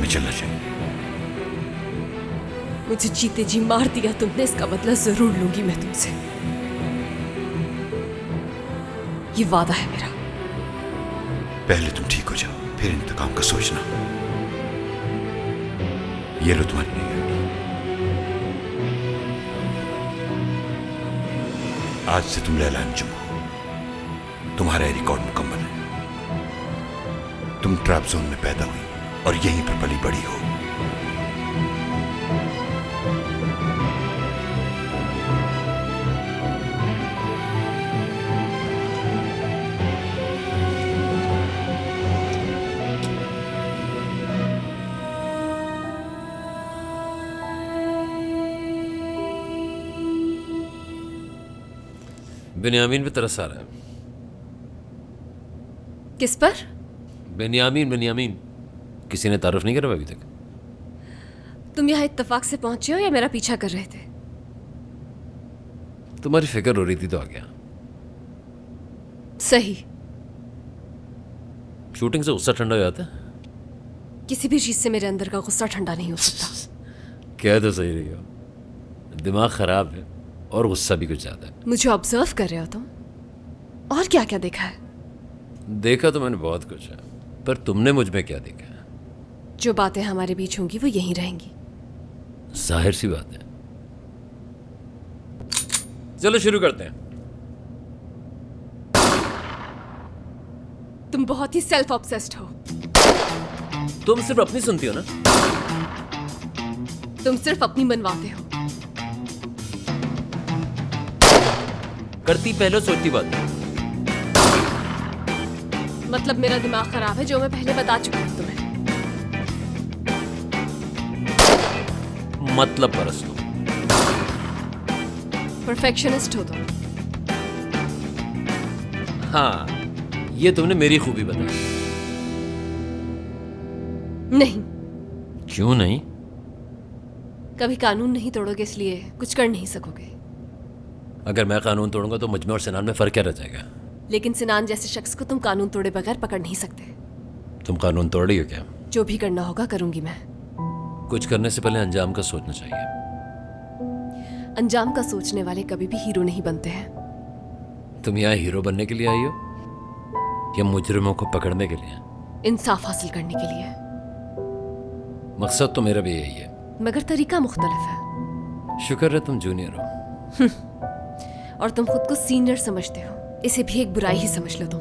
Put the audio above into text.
तुम्हें चलना चाहिए। मुझे जीते जी मार दिया तुमने, इसका बदला जरूर लूंगी मैं तुमसे। ये वादा है मेरा। पहले तुम ठीक हो जाओ, फिर इंतकाम का सोचना। ये लो तुम्हारी नई आईडी। आज से तुम लैला अंजुम हो। तुम्हारा रिकॉर्ड मुकम्मल है। तुम ट्रैप जोन में पैदा हुई और यहीं पर पली बड़ी हो। बेनियामीन पे तरस आ रहा है। किस पर? बेनियामीन बेनियामीन किसी ने तारुफ नहीं करा अभी तक? तुम यहाँ इत्तेफाक से पहुंचे हो या मेरा पीछा कर रहे थे? तुम्हारी फिक्र हो रही थी तो आ गया। सही। शूटिंग से गुस्सा ठंडा हो जाता है? किसी भी चीज से मेरे अंदर का गुस्सा ठंडा नहीं हो सकता। क्या तो सही रही हो, दिमाग खराब है और गुस्सा भी कुछ ज्यादा है। मुझे ऑब्जर्व कर रहे हो तुम? और क्या क्या देखा है? देखा तो मैंने बहुत कुछ है, पर तुमने मुझ में क्या देखा है? जो बातें हमारे बीच होंगी वो यहीं रहेंगी। जाहिर सी बात है। चलो शुरू करते हैं। तुम बहुत ही सेल्फ ऑब्सेस्ड हो। तुम सिर्फ अपनी सुनती हो ना? तुम सिर्फ अपनी मनवाते हो। करती पहले सोचती बात। मतलब मेरा दिमाग खराब है, जो मैं पहले बता चुकी हूँ तुम्हें। मतलब परस्त हो। परफेक्शनिस्ट हो तुम। हाँ, ये तुमने मेरी खूबी बताई। नहीं। क्यों नहीं? कभी कानून नहीं तोड़ोगे इसलिए कुछ कर नहीं सकोगे। अगर मैं कानून तोड़ूंगा तो मुझ में और सिनान में फर्क क्या रह जाएगा? लेकिन सिनान जैसे शख्स को तुम कानून तोड़े बगैर पकड़ नहीं सकते। तुम कानून तोड़ रही हो क्या? जो भी करना होगा करूंगी मैं। कुछ करने से पहले अंजाम का सोचना चाहिए। अंजाम का सोचने वाले कभी भी हीरो नहीं बनते हैं। तुम यहाँ हीरो बनने के लिए आई हो या मुजरिमों को पकड़ने के लिए? इंसाफ हासिल करने के लिए। मकसद तो मेरा भी यही है, मगर तरीका मुख्तलिफ है। शुक्र है तुम जूनियर हो। और तुम खुद को सीनियर समझते हो। इसे भी एक बुराई ही समझ लो तुम।